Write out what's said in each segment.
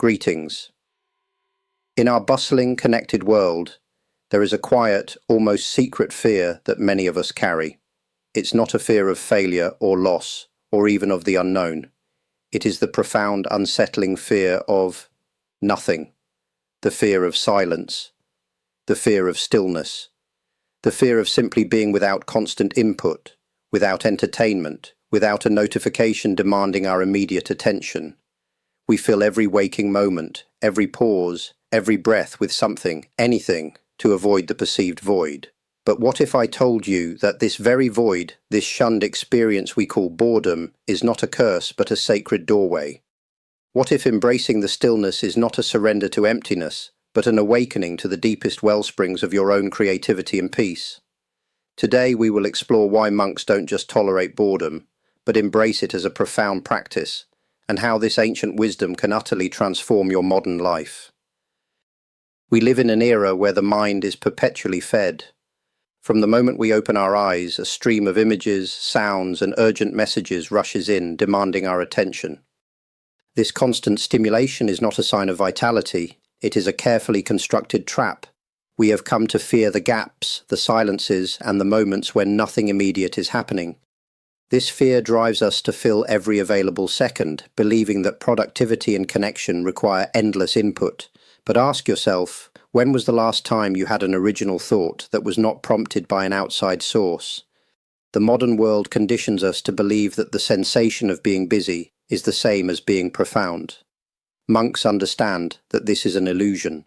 Greetings. In our bustling, connected world, there is a quiet, almost secret fear that many of us carry. It's not a fear of failure or loss, or even of the unknown. It is the profound, unsettling fear of nothing, the fear of silence, the fear of stillness, the fear of simply being without constant input, without entertainment, without a notification demanding our immediate attention. We fill every waking moment, every pause, every breath with something, anything, to avoid the perceived void. But what if I told you that this very void, this shunned experience we call boredom, is not a curse but a sacred doorway? What if embracing the stillness is not a surrender to emptiness, but an awakening to the deepest wellsprings of your own creativity and peace? Today we will explore why monks don't just tolerate boredom, but embrace it as a profound practice, and how this ancient wisdom can utterly transform your modern life. We live in an era where the mind is perpetually fed. From the moment we open our eyes, a stream of images, sounds, and urgent messages rushes in, demanding our attention. This constant stimulation is not a sign of vitality, it is a carefully constructed trap. We have come to fear the gaps, the silences, and the moments when nothing immediate is happening. This fear drives us to fill every available second, believing that productivity and connection require endless input. But ask yourself, when was the last time you had an original thought that was not prompted by an outside source? The modern world conditions us to believe that the sensation of being busy is the same as being profound. Monks understand that this is an illusion.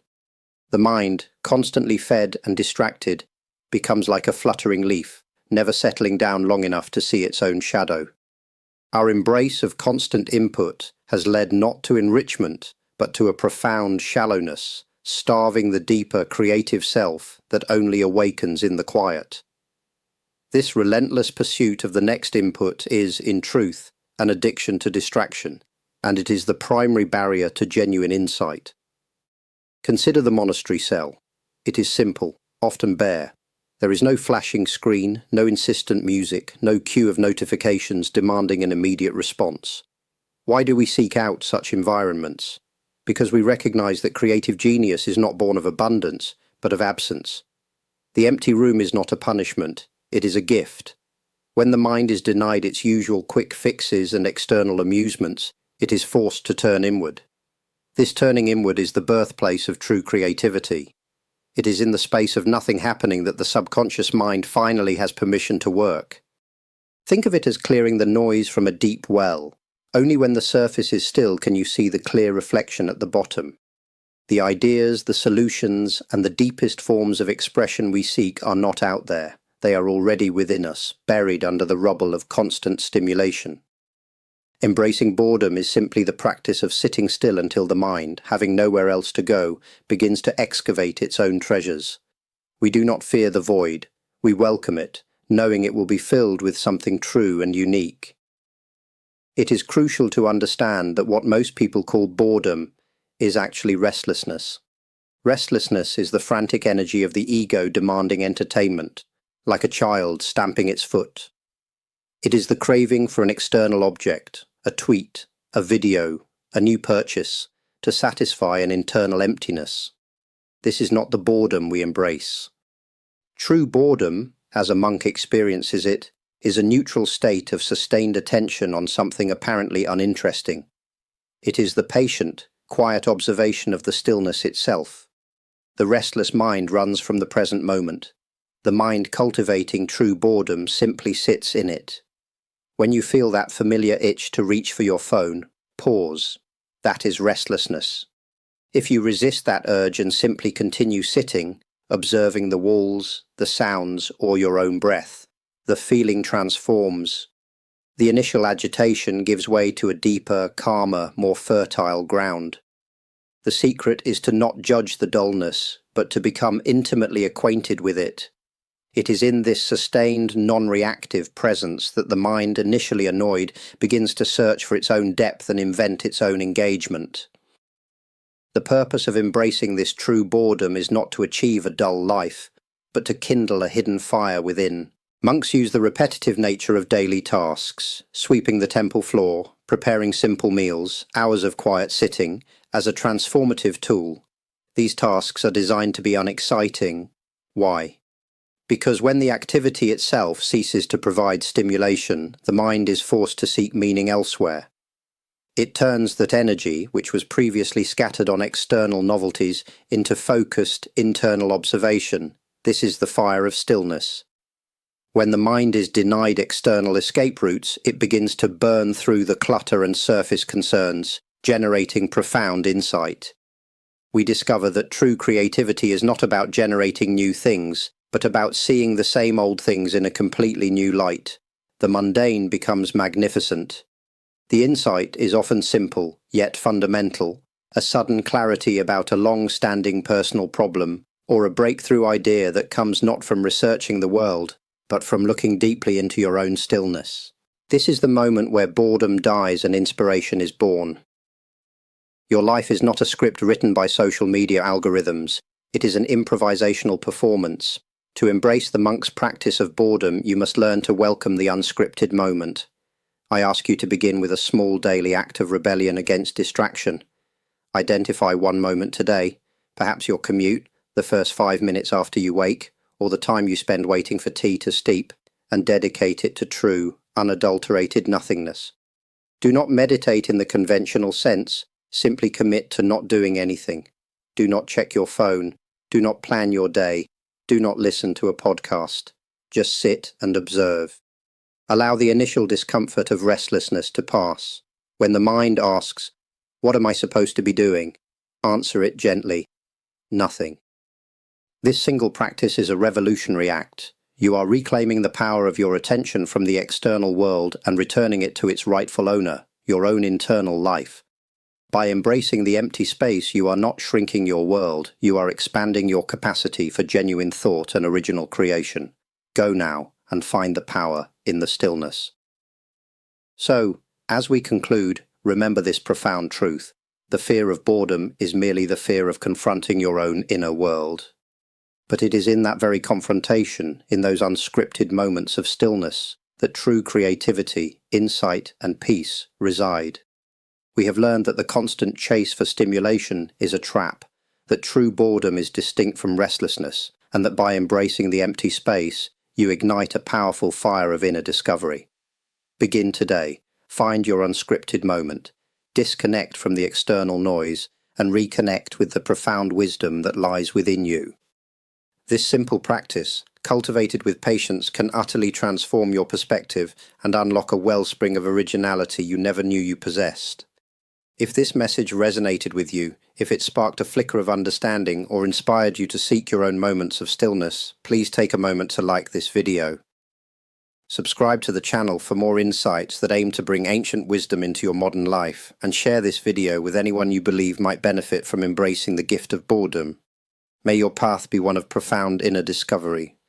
The mind, constantly fed and distracted, becomes like a fluttering leaf, never settling down long enough to see its own shadow. Our embrace of constant input has led not to enrichment, but to a profound shallowness, starving the deeper creative self that only awakens in the quiet. This relentless pursuit of the next input is, in truth, an addiction to distraction, and it is the primary barrier to genuine insight. Consider the monastery cell. It is simple, often bare. There is no flashing screen, no insistent music, no queue of notifications demanding an immediate response. Why do we seek out such environments? Because we recognize that creative genius is not born of abundance, but of absence. The empty room is not a punishment, it is a gift. When the mind is denied its usual quick fixes and external amusements, it is forced to turn inward. This turning inward is the birthplace of true creativity. It is in the space of nothing happening that the subconscious mind finally has permission to work. Think of it as clearing the noise from a deep well. Only when the surface is still can you see the clear reflection at the bottom. The ideas, the solutions, and the deepest forms of expression we seek are not out there. They are already within us, buried under the rubble of constant stimulation. Embracing boredom is simply the practice of sitting still until the mind, having nowhere else to go, begins to excavate its own treasures. We do not fear the void. We welcome it, knowing it will be filled with something true and unique. It is crucial to understand that what most people call boredom is actually restlessness. Restlessness is the frantic energy of the ego demanding entertainment, like a child stamping its foot. It is the craving for an external object, a tweet, a video, a new purchase, to satisfy an internal emptiness. This is not the boredom we embrace. True boredom, as a monk experiences it, is a neutral state of sustained attention on something apparently uninteresting. It is the patient, quiet observation of the stillness itself. The restless mind runs from the present moment. The mind cultivating true boredom simply sits in it. When you feel that familiar itch to reach for your phone, pause. That is restlessness. If you resist that urge and simply continue sitting, observing the walls, the sounds, or your own breath, the feeling transforms. The initial agitation gives way to a deeper, calmer, more fertile ground. The secret is to not judge the dullness, but to become intimately acquainted with it. It is in this sustained, non-reactive presence that the mind, initially annoyed, begins to search for its own depth and invent its own engagement. The purpose of embracing this true boredom is not to achieve a dull life, but to kindle a hidden fire within. Monks use the repetitive nature of daily tasks, sweeping the temple floor, preparing simple meals, hours of quiet sitting, As a transformative tool, these tasks are designed to be unexciting. Why? Because when the activity itself ceases to provide stimulation, the mind is forced to seek meaning elsewhere. It turns that energy, which was previously scattered on external novelties, into focused, internal observation. This is the fire of stillness. When the mind is denied external escape routes, it begins to burn through the clutter and surface concerns, generating profound insight. We discover that true creativity is not about generating new things, but about seeing the same old things in a completely new light. The mundane becomes magnificent. The insight is often simple, yet fundamental, a sudden clarity about a long-standing personal problem, or a breakthrough idea that comes not from researching the world, but from looking deeply into your own stillness. This is the moment where boredom dies and inspiration is born. Your life is not a script written by social media algorithms, it is an improvisational performance. To embrace the monk's practice of boredom, you must learn to welcome the unscripted moment. I ask you to begin with a small daily act of rebellion against distraction. Identify one moment today, perhaps your commute, the first 5 minutes after you wake, or the time you spend waiting for tea to steep, and dedicate it to true, unadulterated nothingness. Do not meditate in the conventional sense, simply commit to not doing anything. Do not check your phone, do not plan your day, do not listen to a podcast. Just sit and observe. Allow the initial discomfort of restlessness to pass. When the mind asks, "What am I supposed to be doing?" answer it gently, "Nothing." This single practice is a revolutionary act. You are reclaiming the power of your attention from the external world and returning it to its rightful owner, your own internal life. By embracing the empty space, you are not shrinking your world, you are expanding your capacity for genuine thought and original creation. Go now and find the power in the stillness. So, as we conclude, remember this profound truth. The fear of boredom is merely the fear of confronting your own inner world. But it is in that very confrontation, in those unscripted moments of stillness, that true creativity, insight, and peace reside. We have learned that the constant chase for stimulation is a trap, that true boredom is distinct from restlessness, and that by embracing the empty space, you ignite a powerful fire of inner discovery. Begin today. Find your unscripted moment. Disconnect from the external noise and reconnect with the profound wisdom that lies within you. This simple practice, cultivated with patience, can utterly transform your perspective and unlock a wellspring of originality you never knew you possessed. If this message resonated with you, if it sparked a flicker of understanding or inspired you to seek your own moments of stillness, please take a moment to like this video. Subscribe to the channel for more insights that aim to bring ancient wisdom into your modern life, and share this video with anyone you believe might benefit from embracing the gift of boredom. May your path be one of profound inner discovery.